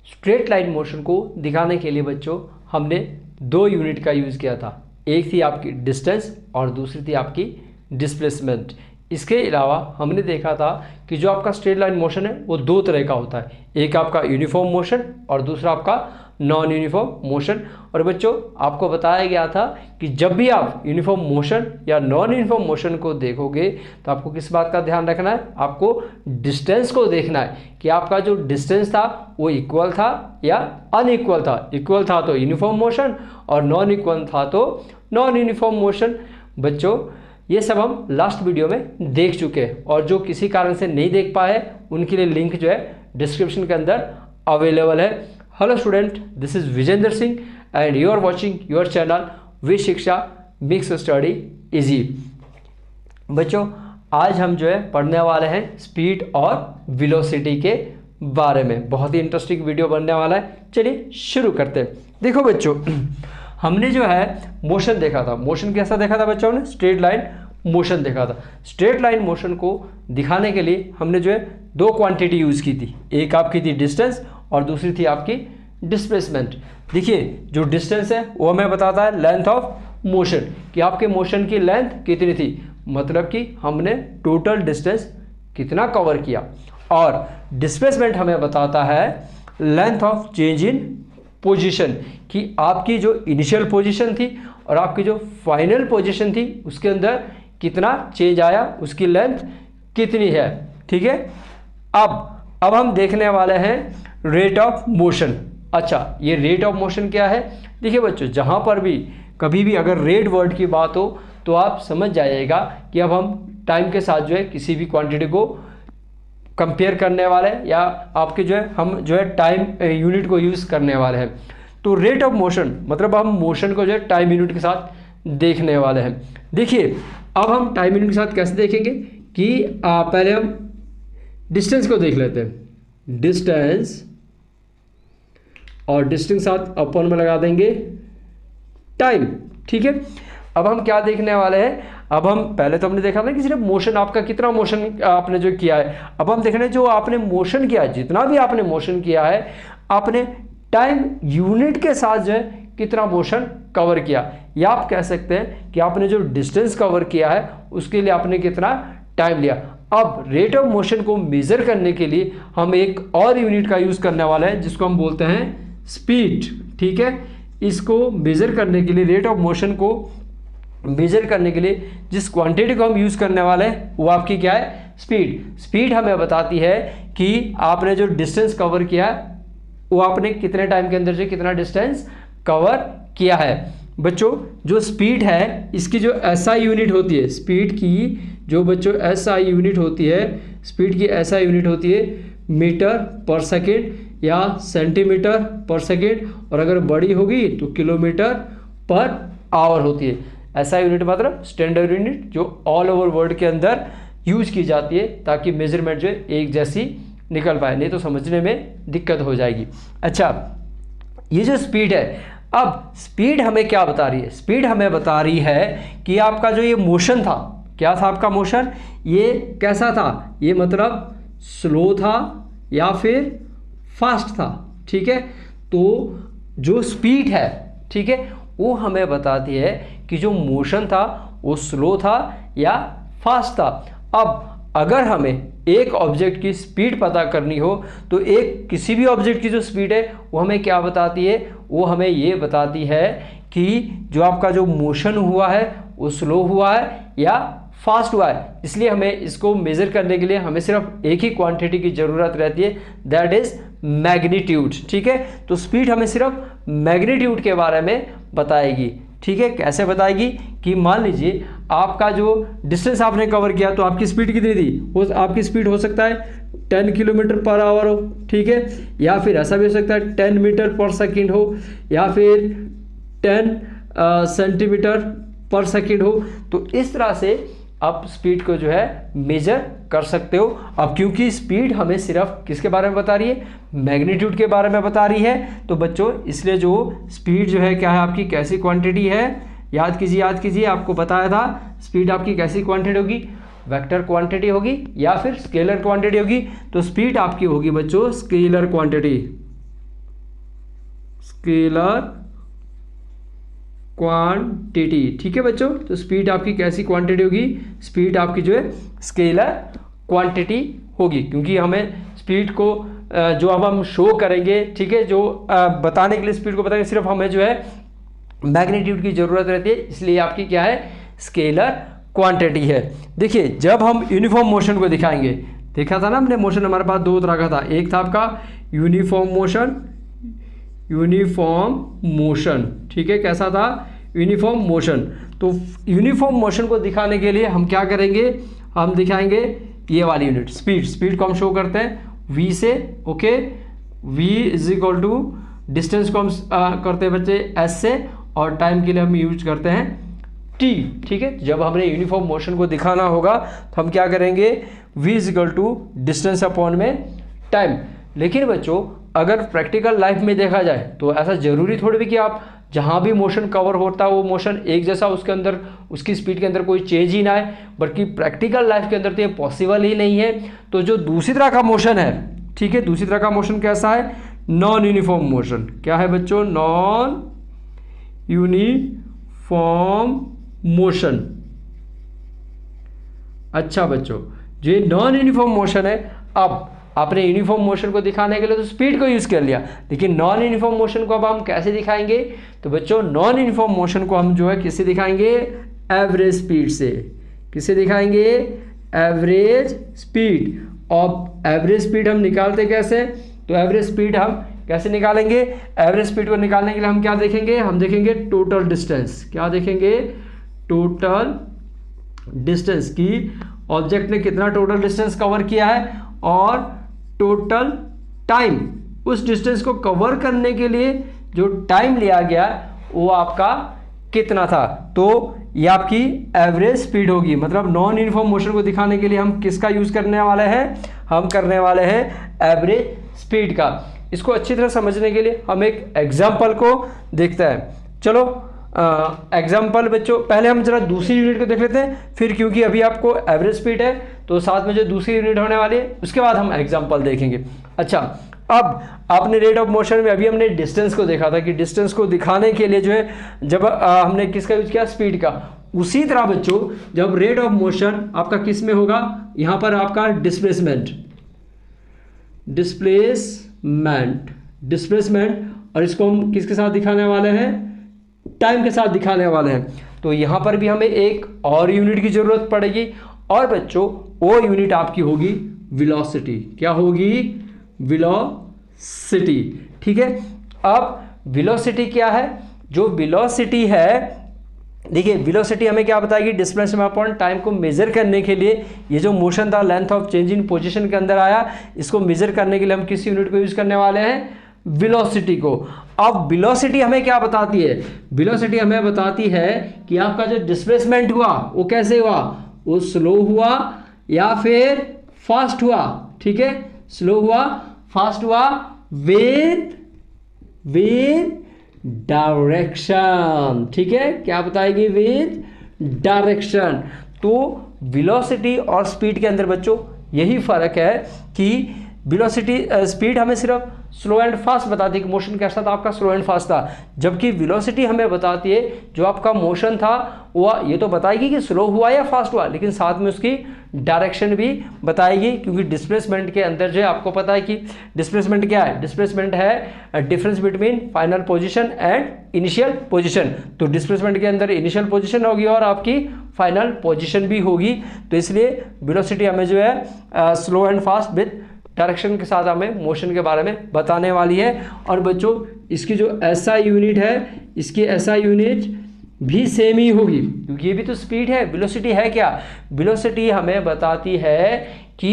Straight line motion को दिखाने के लिए बच्चों हमने दो यूनिट का यूज़ किया था। एक थी आपकी डिस्टेंस और दूसरी थी आपकी डिस्प्लेसमेंट। इसके अलावा हमने देखा था कि जो आपका स्ट्रेट लाइन मोशन है वो दो तरह का होता है, एक आपका यूनिफॉर्म मोशन और दूसरा आपका नॉन यूनिफॉर्म मोशन। और बच्चों आपको बताया गया था कि जब भी आप यूनिफॉर्म मोशन या नॉन यूनिफॉर्म मोशन को देखोगे तो आपको किस बात का ध्यान रखना है, आपको डिस्टेंस को देखना है कि आपका जो डिस्टेंस था वो इक्वल था या अनइक्वल था। इक्वल था तो यूनिफॉर्म मोशन और नॉन इक्वल था तो नॉन यूनिफॉर्म मोशन। बच्चों ये सब हम लास्ट वीडियो में देख चुके हैं और जो किसी कारण से नहीं देख पाए उनके लिए लिंक जो है डिस्क्रिप्शन के अंदर अवेलेबल है। Hello student, this is Vijendra Singh and you are watching your channel V Shiksha mix study easy. बच्चों आज हम जो है पढ़ने वाले हैं स्पीड और वेलोसिटी के बारे में। बहुत ही इंटरेस्टिंग वीडियो बनने वाला है, चलिए शुरू करते हैं। देखो बच्चों हमने जो है मोशन देखा था। मोशन कैसा देखा था बच्चों ने? स्ट्रेट लाइन मोशन देखा था। स्ट्रेट लाइन मोशन को दिखाने के लिए हमने जो है दो क्वांटिटी यूज़ की थी, एक आपकी थी डिस्टेंस और दूसरी थी आपकी डिस्प्लेसमेंट। देखिए जो डिस्टेंस है वो हमें बताता है लेंथ ऑफ मोशन, कि आपके मोशन की लेंथ कितनी थी, मतलब कि हमने टोटल डिस्टेंस कितना कवर किया। और डिस्प्लेसमेंट हमें बताता है length of change in position, कि आपकी जो इनिशियल पोजीशन थी और आपकी जो फाइनल पोजीशन थी उसके अंदर कितना चेंज आया, उसकी लेंथ कितनी है। ठीक है, अब हम देखने वाले हैं रेट ऑफ मोशन। अच्छा, ये रेट ऑफ मोशन क्या है? देखिए बच्चों जहाँ पर भी कभी भी अगर रेट वर्ड की बात हो तो आप समझ जाइएगा कि अब हम टाइम के साथ जो है किसी भी क्वांटिटी को कंपेयर करने वाले हैं या आपके जो है हम जो है टाइम यूनिट को यूज़ करने वाले हैं। तो रेट ऑफ मोशन मतलब हम मोशन को जो है टाइम यूनिट के साथ देखने वाले हैं। देखिए अब हम टाइम यूनिट के साथ कैसे देखेंगे कि पहले हम डिस्टेंस को देख लेते हैं। डिस्टेंस और डिस्टेंस साथ अपन में लगा देंगे टाइम। ठीक है, अब हम क्या देखने वाले हैं? अब हम पहले तो हमने देखा था कि सिर्फ मोशन आपका कितना मोशन आपने जो किया है। अब हम देख रहे हैं जो आपने मोशन किया है, जितना भी आपने मोशन किया है आपने टाइम यूनिट के साथ जो है कितना मोशन कवर किया, या आप कह सकते हैं कि आपने जो डिस्टेंस कवर किया है उसके लिए आपने कितना टाइम लिया। अब रेट ऑफ मोशन को मेजर करने के लिए हम एक और यूनिट का यूज़ करने वाले हैं जिसको हम बोलते हैं स्पीड। ठीक है, इसको मेजर करने के लिए, रेट ऑफ मोशन को मेजर करने के लिए जिस क्वांटिटी को हम यूज़ करने वाले हैं वो आपकी क्या है? स्पीड। स्पीड हमें बताती है कि आपने जो डिस्टेंस कवर किया है वो आपने कितने टाइम के अंदर से कितना डिस्टेंस कवर किया है। बच्चों जो स्पीड है इसकी जो एसआई यूनिट होती है, स्पीड की जो बच्चों एसआई यूनिट होती है, स्पीड की एसआई यूनिट होती है मीटर पर सेकेंड या सेंटीमीटर पर सेकेंड, और अगर बड़ी होगी तो किलोमीटर पर आवर होती है। ऐसा यूनिट मतलब स्टैंडर्ड यूनिट जो ऑल ओवर वर्ल्ड के अंदर यूज की जाती है ताकि मेजरमेंट जो है एक जैसी निकल पाए, नहीं तो समझने में दिक्कत हो जाएगी। अच्छा, ये जो स्पीड है, अब स्पीड हमें क्या बता रही है? स्पीड हमें बता रही है कि आपका जो ये मोशन था, क्या था आपका मोशन, ये कैसा था, ये मतलब स्लो था या फिर फास्ट था। ठीक है, तो जो स्पीड है, ठीक है, वो हमें बताती है कि जो मोशन था वो स्लो था या फास्ट था। अब अगर हमें एक ऑब्जेक्ट की स्पीड पता करनी हो तो किसी भी ऑब्जेक्ट की जो स्पीड है वो हमें क्या बताती है? वो हमें ये बताती है कि जो आपका जो मोशन हुआ है वो स्लो हुआ है या फास्ट हुआ है। इसलिए हमें इसको मेजर करने के लिए हमें सिर्फ एक ही क्वांटिटी की ज़रूरत रहती है, दैट इज़ मैग्नीट्यूड। ठीक है, तो स्पीड हमें सिर्फ मैग्नीट्यूड के बारे में बताएगी। ठीक है, कैसे बताएगी कि मान लीजिए आपका जो डिस्टेंस आपने कवर किया तो आपकी स्पीड कितनी थी, वो आपकी स्पीड हो सकता है 10 किलोमीटर पर आवर हो। ठीक है, या फिर ऐसा भी हो सकता है 10 मीटर पर सेकेंड हो, या फिर 10 सेंटीमीटर पर सेकेंड हो। तो इस तरह से आप स्पीड को जो है मेजर कर सकते हो। अब क्योंकि स्पीड हमें सिर्फ किसके बारे में बता रही है? मैग्नीट्यूड के बारे में बता रही है। तो बच्चों इसलिए जो स्पीड जो है क्या है आपकी, कैसी क्वांटिटी है? याद कीजिए आपको बताया था स्पीड आपकी कैसी क्वांटिटी होगी, वेक्टर क्वांटिटी होगी या फिर स्केलर क्वांटिटी होगी। तो स्पीड आपकी होगी बच्चों स्केलर क्वांटिटी। Scalar quantity. ठीक है बच्चों, तो स्पीड आपकी कैसी क्वांटिटी होगी? स्पीड आपकी जो है स्केलर क्वांटिटी होगी, क्योंकि हमें स्पीड को जो अब हम शो करेंगे, ठीक है, जो बताने के लिए स्पीड को बताएंगे, सिर्फ हमें जो है मैग्नीट्यूड की ज़रूरत रहती है, इसलिए आपकी क्या है? स्केलर क्वांटिटी है। देखिए जब हम यूनिफॉर्म मोशन को दिखाएंगे, देखा था ना हमने, मोशन हमारे पास दो तरह का था, एक था आपका यूनिफॉर्म मोशन, ठीक है, कैसा था? Uniform motion. तो यूनिफॉर्म मोशन को दिखाने के लिए हम क्या करेंगे? हम दिखाएंगे ये वाली यूनिट स्पीड को हम शो करते हैं v से, okay, v is equal to distance को हम करते हैं बच्चे s से, और टाइम के लिए हम यूज करते हैं t। ठीक है, जब हमने यूनिफॉर्म मोशन को दिखाना होगा तो हम क्या करेंगे? v is equal to distance upon में टाइम। लेकिन बच्चों अगर प्रैक्टिकल लाइफ में देखा जाए तो ऐसा ज़रूरी थोड़ी भी कि आप जहाँ भी मोशन कवर होता है वो मोशन एक जैसा उसके अंदर, उसकी स्पीड के अंदर कोई चेंज ही ना आए, बल्कि प्रैक्टिकल लाइफ के अंदर तो ये पॉसिबल ही नहीं है। तो जो दूसरी तरह का मोशन है, ठीक है, दूसरी तरह का मोशन कैसा है? Non uniform motion. क्या है बच्चों? Non uniform motion. अच्छा बच्चों, जो ये नॉन यूनिफॉर्म मोशन है, अब आपने यूनिफॉर्म मोशन को दिखाने के लिए तो स्पीड को यूज़ कर लिया, लेकिन नॉन यूनिफॉर्म मोशन को अब हम कैसे दिखाएंगे? तो बच्चों नॉन यूनिफॉर्म मोशन को हम जो है किससे दिखाएंगे? एवरेज स्पीड से। किससे दिखाएंगे? Average speed. और एवरेज स्पीड हम निकालते कैसे? तो एवरेज स्पीड हम कैसे निकालेंगे? एवरेज स्पीड को निकालने के लिए हम क्या देखेंगे? हम देखेंगे टोटल डिस्टेंस। क्या देखेंगे? टोटल डिस्टेंस की ऑब्जेक्ट ने कितना टोटल डिस्टेंस कवर किया है, और टोटल टाइम, उस डिस्टेंस को कवर करने के लिए जो टाइम लिया गया वो आपका कितना था। तो ये आपकी एवरेज स्पीड होगी। मतलब नॉन यूनिफॉर्म मोशन को दिखाने के लिए हम किसका यूज़ करने वाले हैं? हम करने वाले हैं एवरेज स्पीड का। इसको अच्छी तरह समझने के लिए हम एक एग्जाम्पल को देखते हैं। चलो एग्जाम्पल बच्चों, पहले हम जरा दूसरी यूनिट को देख लेते हैं, फिर क्योंकि अभी आपको एवरेज स्पीड है तो साथ में जो दूसरी यूनिट होने वाली है उसके बाद हम एग्जाम्पल देखेंगे। अच्छा, अब आपने रेट ऑफ मोशन में अभी हमने डिस्टेंस को देखा था कि डिस्टेंस को दिखाने के लिए जो है जब हमने किसका यूज किया? स्पीड का। उसी तरह बच्चों जब रेट ऑफ मोशन आपका किस में होगा? यहाँ पर आपका डिस्प्लेसमेंट, और इसको हम किसके साथ दिखाने वाले हैं? टाइम के साथ दिखाने वाले हैं। तो यहाँ पर भी हमें एक और यूनिट की जरूरत पड़ेगी, और बच्चों वो यूनिट आपकी होगी वेलोसिटी। क्या होगी? वेलोसिटी। ठीक है, अब वेलोसिटी क्या है? जो वेलोसिटी है, देखिए वेलोसिटी हमें क्या बताएगी? डिस्प्लेसमेंट अपॉन टाइम को मेजर करने के लिए ये जो मोशन था length of change in position के अंदर आया, इसको मेजर करने के लिए हम किस यूनिट को यूज करने वाले हैं? वेलोसिटी को। अब वेलोसिटी हमें क्या बताती है? वेलोसिटी हमें बताती है कि आपका जो डिस्प्लेसमेंट हुआ वो कैसे हुआ? वो स्लो हुआ या फिर फास्ट हुआ। ठीक है, स्लो हुआ, फास्ट हुआ, विद डायरेक्शन। ठीक है, क्या बताएगी? With direction. तो वेलोसिटी और स्पीड के अंदर बच्चों यही फर्क है कि वेलोसिटी स्पीड हमें सिर्फ स्लो एंड फास्ट बताती है कि मोशन कैसा था आपका, स्लो एंड फास्ट था, जबकि वेलोसिटी हमें बताती है जो आपका मोशन था वो ये तो बताएगी कि स्लो हुआ या फास्ट हुआ, लेकिन साथ में उसकी डायरेक्शन भी बताएगी। क्योंकि डिस्प्लेसमेंट के अंदर जो है आपको पता है कि डिस्प्लेसमेंट क्या है? डिस्प्लेसमेंट है difference between final position and initial position. तो डिस्प्लेसमेंट के अंदर इनिशियल पोजीशन होगी और आपकी फाइनल पोजीशन भी होगी। तो इसलिए वेलोसिटी हमें जो है slow and fast with direction के साथ हमें मोशन के बारे में बताने वाली है। और बच्चों इसकी जो SI यूनिट है, इसकी SI यूनिट भी सेम ही होगी, क्योंकि ये भी तो स्पीड है। वेलोसिटी है क्या? वेलोसिटी हमें बताती है कि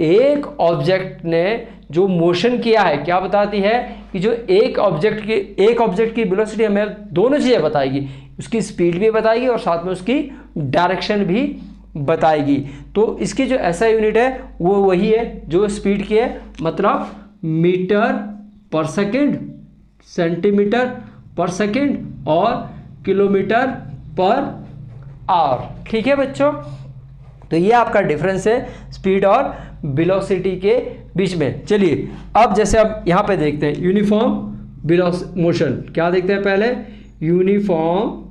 एक ऑब्जेक्ट ने जो मोशन किया है, क्या बताती है कि जो एक ऑब्जेक्ट की वेलोसिटी हमें दोनों चीज़ें बताएगी, उसकी स्पीड भी बताएगी और साथ में उसकी डायरेक्शन भी बताएगी। तो इसकी जो SI यूनिट है वो वही है जो स्पीड की है, मतलब मीटर पर सेकंड, सेंटीमीटर पर सेकंड और किलोमीटर पर आवर। ठीक है बच्चों, तो ये आपका डिफरेंस है स्पीड और वेलोसिटी के बीच में। चलिए अब जैसे अब यहाँ पे देखते हैं यूनिफॉर्म मोशन, क्या देखते हैं पहले, यूनिफॉर्म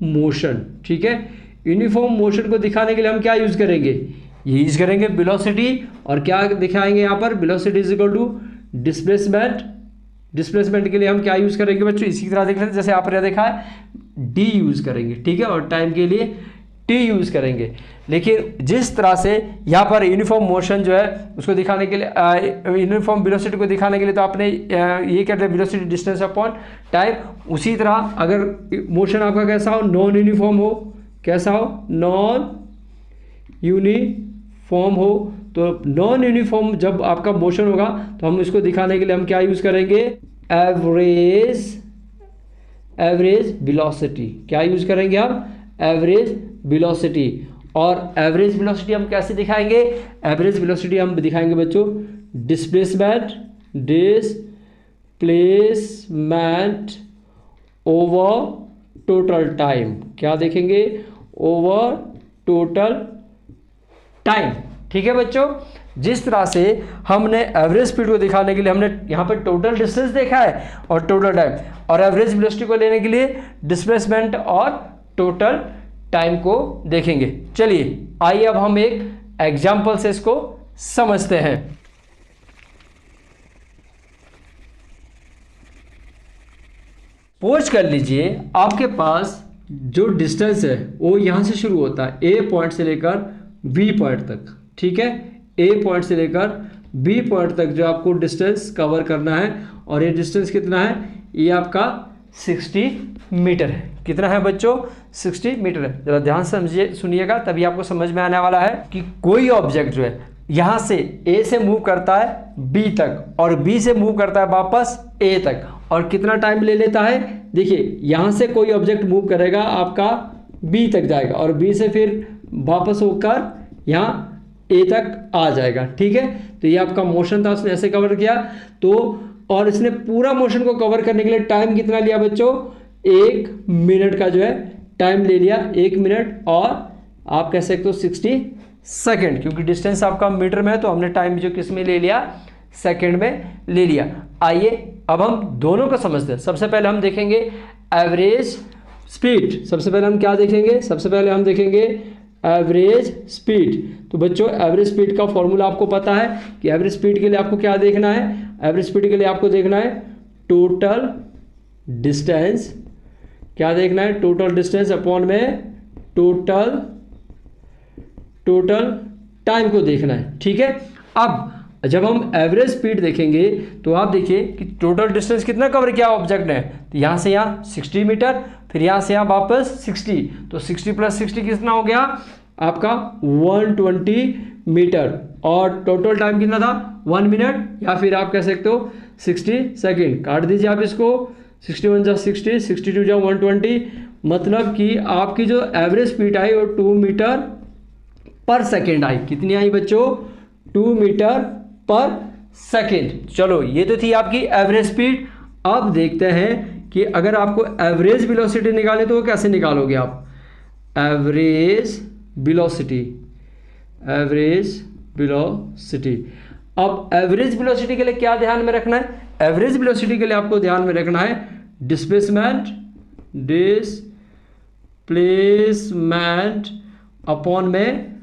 मोशन, ठीक है। यूनिफॉर्म मोशन को दिखाने के लिए हम क्या यूज़ करेंगे, ये यूज़ करेंगे वेलोसिटी, और क्या दिखाएंगे यहाँ पर, velocity is equal to displacement. Displacement के लिए हम क्या यूज़ करेंगे बच्चों, इसी तरह देख लेते हैं जैसे आपने देखा है, डी यूज़ करेंगे, ठीक है, और टाइम के लिए टी यूज़ करेंगे। लेकिन जिस तरह से यहाँ पर यूनिफॉर्म मोशन जो है उसको दिखाने के लिए, यूनिफॉर्म वेलोसिटी को दिखाने के लिए तो आपने ये कहते हैं वेलोसिटी डिस्टेंस अपॉन टाइम। उसी तरह अगर मोशन आपका कैसा हो, नॉन यूनिफॉर्म हो, कैसा हो, नॉन यूनिफॉर्म हो, तो नॉन यूनिफॉर्म जब आपका मोशन होगा तो हम इसको दिखाने के लिए हम क्या यूज़ करेंगे, एवरेज वेलोसिटी। क्या यूज़ करेंगे हम, एवरेज वेलोसिटी। और एवरेज वेलोसिटी हम कैसे दिखाएंगे, एवरेज वेलोसिटी हम दिखाएंगे बच्चों डिस्प्लेसमेंट ओवर टोटल टाइम। क्या देखेंगे, ओवर टोटल टाइम, ठीक है बच्चों। जिस तरह से हमने एवरेज स्पीड को दिखाने के लिए हमने यहाँ पर टोटल डिस्टेंस देखा है और टोटल टाइम, और एवरेज वेलोसिटी को लेने के लिए डिस्प्लेसमेंट और टोटल टाइम को देखेंगे। चलिए आइए अब हम एक एग्जाम्पल से इसको समझते हैं। सपोज कर लीजिए आपके पास जो डिस्टेंस है वो यहाँ से शुरू होता है, ए पॉइंट से लेकर बी पॉइंट तक, ठीक है। ए पॉइंट से लेकर बी पॉइंट तक जो आपको डिस्टेंस कवर करना है, और ये डिस्टेंस कितना है, ये आपका 60 मीटर है। कितना है बच्चों, 60 मीटर है। जरा ध्यान से समझिए, सुनिएगा, तभी आपको समझ में आने वाला है कि कोई ऑब्जेक्ट जो है यहाँ से ए से मूव करता है बी तक, और बी से मूव करता है वापस ए तक, और कितना टाइम ले लेता है। देखिए यहाँ से कोई ऑब्जेक्ट मूव करेगा आपका बी तक जाएगा, और बी से फिर वापस होकर यहाँ ए तक आ जाएगा, ठीक है। तो ये आपका मोशन था, उसने ऐसे कवर किया तो, और इसने पूरा मोशन को कवर करने के लिए टाइम कितना लिया बच्चों, 1 मिनट का जो है टाइम ले लिया, 1 मिनट, और आप कह सकते हो 60 सेकेंड, क्योंकि डिस्टेंस आपका मीटर में है तो हमने टाइम जो किस में ले लिया, सेकेंड में ले लिया। आइए अब हम दोनों को समझते हैं। सबसे पहले हम देखेंगे एवरेज स्पीड। सबसे पहले हम क्या देखेंगे, सबसे पहले हम देखेंगे एवरेज स्पीड। तो बच्चों एवरेज स्पीड का फॉर्मूला आपको पता है कि एवरेज स्पीड के लिए आपको क्या देखना है, एवरेज स्पीड के लिए आपको देखना है टोटल डिस्टेंस। क्या देखना है, टोटल डिस्टेंस अपॉन में टोटल टाइम को देखना है, ठीक है। अब जब हम एवरेज स्पीड देखेंगे तो आप देखिए कि टोटल डिस्टेंस कितना कवर किया ऑब्जेक्ट ने, तो यहाँ से यहाँ 60 मीटर, फिर यहाँ से यहाँ वापस 60, तो 60 + 60 कितना हो गया आपका 120 मीटर, और टोटल टाइम कितना था 1 मिनट, या फिर आप कह सकते हो 60 सेकेंड। काट दीजिए आप इसको, 61 × 60, 62 × 120, मतलब कि आपकी जो एवरेज स्पीड आई वो 2 मीटर पर सेकेंड आई। कितनी आई बच्चों, 2 मीटर पर सेकेंड। चलो ये तो थी आपकी एवरेज स्पीड। अब देखते हैं कि अगर आपको एवरेज वेलोसिटी निकाले तो वो कैसे निकालोगे आप, एवरेज वेलोसिटी। अब एवरेज वेलोसिटी के लिए क्या ध्यान में रखना है, एवरेज वेलोसिटी के लिए आपको ध्यान में रखना है डिस्प्लेसमेंट अपॉन में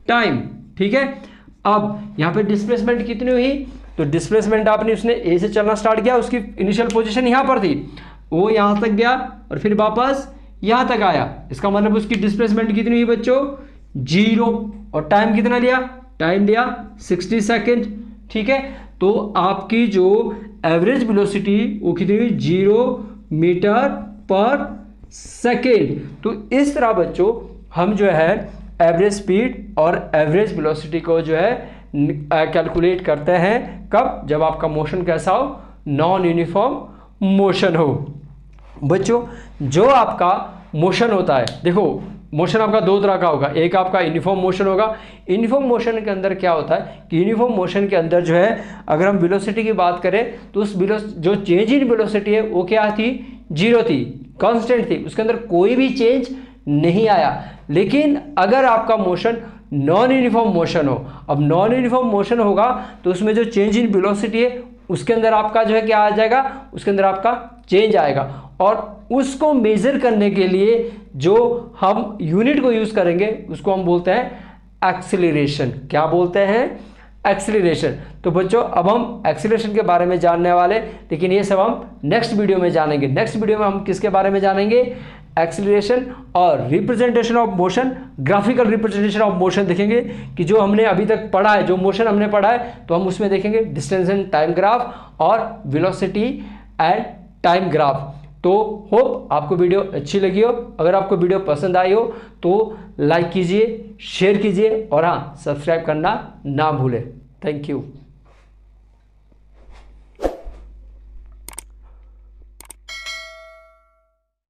टाइम, ठीक है। अब यहाँ पे डिस्प्लेसमेंट कितनी हुई, तो डिस्प्लेसमेंट आपने उसने ए से चलना स्टार्ट किया, उसकी इनिशियल पोजीशन यहाँ पर थी, वो यहाँ तक गया और फिर वापस यहाँ तक आया। इसका मतलब उसकी डिस्प्लेसमेंट कितनी हुई बच्चों, 0, और टाइम कितना लिया, टाइम लिया 60 सेकेंड, ठीक है। तो आपकी जो एवरेज वेलोसिटी वो कितनी हुई, 0 मीटर पर सेकेंड। तो इस तरह बच्चों हम जो है एवरेज स्पीड और एवरेज वेलोसिटी को जो है कैलकुलेट करते हैं। कब, जब आपका मोशन कैसा हो, नॉन यूनिफॉर्म मोशन हो। बच्चों जो आपका मोशन होता है, देखो मोशन आपका 2 तरह का होगा, एक आपका यूनिफॉर्म मोशन होगा। यूनिफॉर्म मोशन के अंदर क्या होता है कि यूनिफॉर्म मोशन के अंदर जो है अगर हम वेलोसिटी की बात करें तो उस जो चेंज इन वेलोसिटी है वो क्या थी, 0 थी, कांस्टेंट थी, उसके अंदर कोई भी चेंज नहीं आया। लेकिन अगर आपका मोशन नॉन यूनिफॉर्म मोशन हो। अब नॉन यूनिफॉर्म मोशन होगा तो उसमें जो चेंज इन वेलोसिटी है उसके अंदर आपका जो है क्या आ जाएगा, उसके अंदर आपका चेंज आएगा। और उसको मेजर करने के लिए जो हम यूनिट को यूज करेंगे उसको हम बोलते हैं एक्सीलरेशन। क्या बोलते हैं? एक्सीलरेशन। तो बच्चों अब हम एक्सीलरेशन के बारे में जानने वाले, लेकिन ये सब हम नेक्स्ट वीडियो में जानेंगे। नेक्स्ट वीडियो में हम किसके बारे में जानेंगे? एक्सीलरेशन और representation of motion, graphical representation of motion देखेंगे कि जो हमने अभी तक पढ़ा है, जो मोशन हमने पढ़ा है तो हम उसमें देखेंगे डिस्टेंस एंड टाइम ग्राफ और वेलोसिटी एंड टाइम ग्राफ। तो होप आपको वीडियो अच्छी लगी हो। अगर आपको वीडियो पसंद आई हो तो लाइक कीजिए, शेयर कीजिए और हाँ, सब्सक्राइब करना ना भूलें। Thank you.